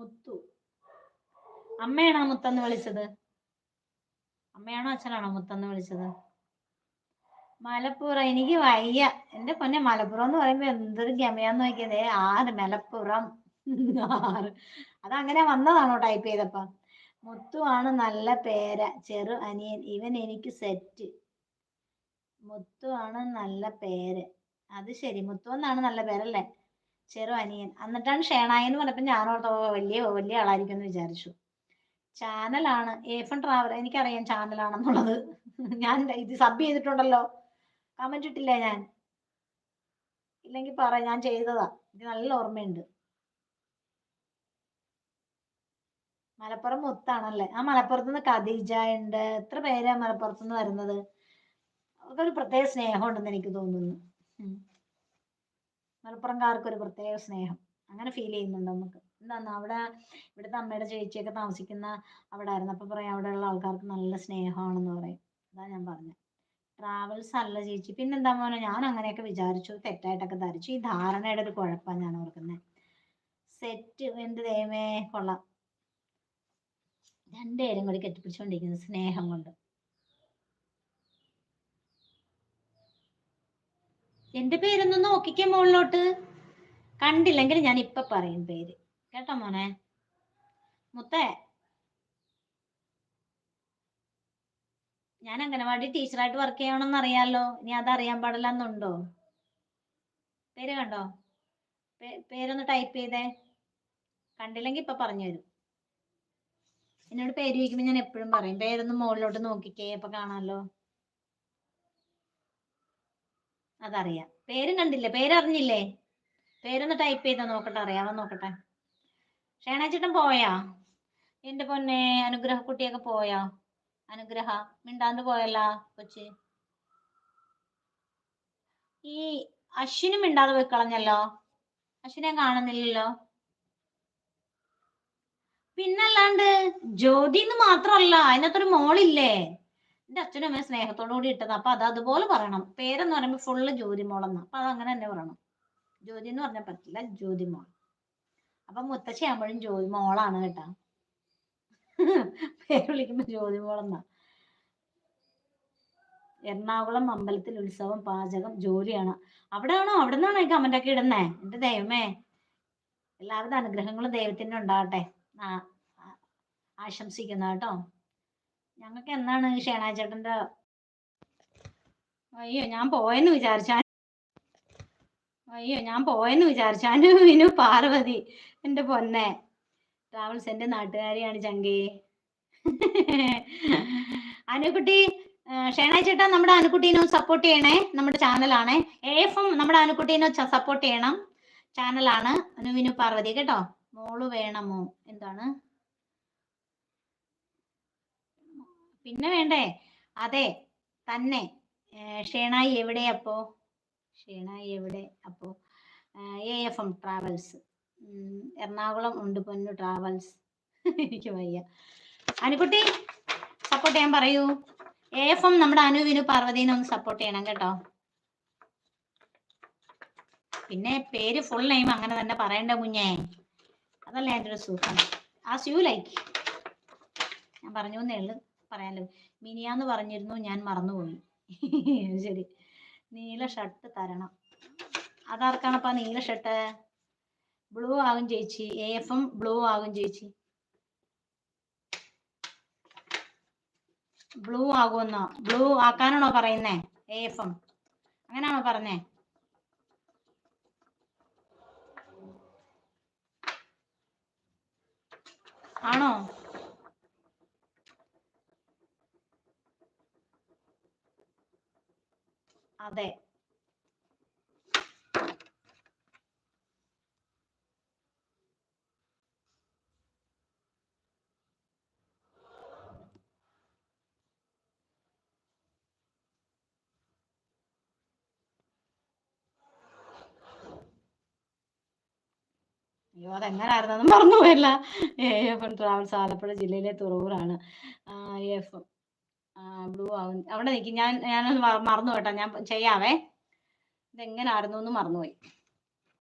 മുത്തു. അമ്മയാണോ മുത്തെന്ന് വിളിച്ചത്? അമ്മയാണോ അച്ഛനാണോ മുത്തെന്ന് വിളിച്ചത്? മലപ്പുറം. എനിക്ക് വയ്യ എന്റെ പൊന്നെ. മലപ്പുറം എന്ന് പറയുമ്പോ എന്തൊരു ഗമയാന്ന് നോക്കിയതേ. മലപ്പുറം. അതങ്ങനെ വന്നതാണോ ടൈപ്പ് ചെയ്തപ്പോ? മുത്തു ആണ് നല്ല പേര്. ചെറു അനിയൻ ഇവൻ എനിക്ക് സെറ്റ്. മുത്തു ആണ് നല്ല പേര്. അത് ശരി, മുത്തു എന്നാണ് നല്ല പേരല്ലേ? ചെറു അനിയൻ. എന്നിട്ടാണ് ഷേണായി എന്ന് പറഞ്ഞപ്പോ ഞാനോർത്തോ വലിയ വലിയ ആളായിരിക്കും എന്ന് വിചാരിച്ചു. ചാനലാണ് ഏഫൺ ട്രാവൽ. എനിക്കറിയാം ചാനലാണെന്നുള്ളത്. ഞാൻ ഇത് സബ് ചെയ്തിട്ടുണ്ടല്ലോ. കമന്റ് ഇട്ടില്ലേ ഞാൻ? ഇല്ലെങ്കിൽ പറ, ഞാൻ ചെയ്തതാ. എനിക്ക് നല്ല ഓർമ്മയുണ്ട്. മലപ്പുറം മുത്താണല്ലേ? ആ മലപ്പുറത്തുനിന്ന് ഖദീജ ഉണ്ട്. എത്ര പേരാ മലപ്പുറത്തുനിന്ന് വരുന്നത്? അവർക്കൊരു പ്രത്യേക സ്നേഹം ഉണ്ടെന്ന് എനിക്ക് തോന്നുന്നു. മലപ്പുറംകാർക്ക് ഒരു പ്രത്യേക സ്നേഹം അങ്ങനെ ഫീൽ ചെയ്യുന്നുണ്ട് നമുക്ക്. എന്താന്ന് അവിടെ ഇവിടുത്തെ അമ്മയുടെ ചേച്ചിയൊക്കെ താമസിക്കുന്ന അവിടെ ആയിരുന്നു. അപ്പൊ പറയാം അവിടെയുള്ള ആൾക്കാർക്ക് നല്ല സ്നേഹമാണെന്ന് പറയും. അതാ ഞാൻ പറഞ്ഞത്. ട്രാവൽസ് അല്ല ചേച്ചി. പിന്നെന്താ മോനെ, ഞാൻ അങ്ങനെയൊക്കെ വിചാരിച്ചു, തെറ്റായിട്ടൊക്കെ ധരിച്ചു. ഈ ധാരണയുടെ ഒരു കുഴപ്പമാണ് ഞാൻ ഓർക്കുന്നത്. സെറ്റ് എന്ത് ദൈവമേ, കൊള്ളാം. രണ്ടുപേരും കൂടി കെട്ടിപ്പിടിച്ചുകൊണ്ടിരിക്കുന്നു സ്നേഹം കൊണ്ട്. എന്റെ പേരൊന്ന് നോക്കിക്കേ മുകളിലോട്ട്. കണ്ടില്ലെങ്കിൽ ഞാൻ ഇപ്പൊ പറയും പേര്, കേട്ടോ മോനെ. മുത്തേ, ഞാൻ അംഗനവാടി ടീച്ചറായിട്ട് വർക്ക് ചെയ്യണമെന്ന് അറിയാലോ. ഇനി അതറിയാൻ പാടില്ലെന്നുണ്ടോ? പേര് കണ്ടോ? പേരൊന്ന് ടൈപ്പ് ചെയ്തേ. കണ്ടില്ലെങ്കിൽ ഇപ്പൊ പറഞ്ഞു തരും. എന്നോട് പേര് ചോദിക്കുമ്പോൾ ഞാൻ എപ്പോഴും പറയും പേരൊന്ന് മുകളിലോട്ട് നോക്കിക്കേ, അപ്പൊ കാണാലോ. അതറിയാം. പേരും കണ്ടില്ലേ? പേരറിഞ്ഞില്ലേ? പേരൊന്ന് ടൈപ്പ് ചെയ്താ നോക്കട്ടെ, അറിയാവോ നോക്കട്ടെ. ഷേണാച്ചേട്ടൻ പോയാ? എന്റെ പൊന്നെ, അനുഗ്രഹ കുട്ടിയൊക്കെ പോയാ? അനുഗ്രഹ മിണ്ടാണ്ട് പോയല്ല കൊച്ച്. ഈ അശ്വിനും മിണ്ടാതെ പോയി കളഞ്ഞല്ലോ. അശ്വിനെ കാണുന്നില്ലല്ലോ. പിന്നല്ലാണ്ട് ജ്യോതിന്ന് മാത്രല്ല, അതിനകത്തൊരു മോളില്ലേ? എന്റെ അച്ഛനും അമ്മയും സ്നേഹത്തോടു കൂടി ഇട്ടത്. അപ്പൊ അത് അതുപോലെ പറയണം. പേരെന്ന് പറയുമ്പോ ഫുള്ള് ജ്യോതി മോളെന്ന്. അപ്പൊ അതങ്ങനെ തന്നെ പറയണം. ജ്യോതി എന്ന് പറഞ്ഞാൽ പറ്റില്ല, ജ്യോതി മോൾ. അപ്പൊ മുത്തശ്ശി ആകുമ്പോഴും ജ്യോതി മോളാണ് കേട്ടാ. പേര് വിളിക്കുമ്പോ ജ്യോതി മോളെന്നാ. എറണാകുളം അമ്പലത്തിൽ ഉത്സവം, പാചകം, ജോലിയാണ്. അവിടെയാണോ? അവിടെ നിന്നാണോ ഈ കമന്റ് ഒക്കെ ഇടുന്നേ? എന്റെ ദൈവമേ, എല്ലാവിധ അനുഗ്രഹങ്ങളും ദൈവത്തിന്റെ ഉണ്ടാവട്ടെ ആശംസിക്കുന്ന കേട്ടോ. ഞങ്ങൾക്ക് എന്നാണ് ഷേണാചേട്ടന്റെ? അയ്യോ ഞാൻ പോയെന്ന് വിചാരിച്ചാൻ. വിനു പാർവതി എന്റെ പൊന്നെ. ട്രാവൽസ് എന്റെ നാട്ടുകാരിയാണ് ചങ്കി. അനുകുട്ടി, ഷേണാചേട്ടാ നമ്മുടെ അനുകുട്ടീനെ സപ്പോർട്ട് ചെയ്യണേ. നമ്മുടെ ചാനലാണ് AFM. നമ്മുടെ അനുകുട്ടീനെ സപ്പോർട്ട് ചെയ്യണം. ചാനലാണ് വിനു പാർവതി കേട്ടോ. മോള് വേണമോ? എന്താണ് പിന്നെ വേണ്ടേ? അതെ തന്നെ. ഷേണായി എവിടെ അപ്പോ? ഷേണായി എവിടെ അപ്പോ? AFM ട്രാവൽസ് എറണാകുളം ഉണ്ട് പൊന്നു ട്രാവൽസ്. എനിക്ക് വയ്യ. അനുകുട്ടി സപ്പോർട്ട് ചെയ്യാൻ പറയൂ. AFM നമ്മുടെ അനുവിനു പാർവതീനെ ഒന്ന് സപ്പോർട്ട് ചെയ്യണം കേട്ടോ. പിന്നെ പേര് ഫുൾ നെയിം അങ്ങനെ തന്നെ പറയണ്ട കുഞ്ഞേ. അതല്ലേ എൻ്റെ ഒരു സുഖം. As you like. ഞാൻ പറഞ്ഞു എന്നേ ഉള്ളു, പറയാലോ. മിനിയാന്ന് പറഞ്ഞിരുന്നു, ഞാൻ മറന്നുപോയി. ശരി. നീല ഷർട്ട് തരണം. അതാർക്കാണപ്പാ നീല ഷർട്ട്? ബ്ലൂ ആകും ചേച്ചി. AFM ബ്ലൂ ആകും ചേച്ചി. ബ്ലൂ ആകുമെന്നോ? ബ്ലൂ ആക്കാനാണോ പറയുന്നേ? AFM അങ്ങനെയാണോ പറഞ്ഞേ? ആണോ? അതെ. അയ്യോ അതെങ്ങനായിരുന്നെന്ന് മറന്നുപോയല്ല. AFM ട്രാവൽസ് ആലപ്പുഴ ജില്ലയിലെ തുറവൂരാണ്. AFM ബ്ലൂ ആവും. അവിടെ നിൽക്കും. ഞാനൊന്ന് മറന്നു കേട്ടോ. ഞാൻ ചെയ്യാവേ. ഇതെങ്ങനായിരുന്നു എന്ന് മറന്നുപോയി.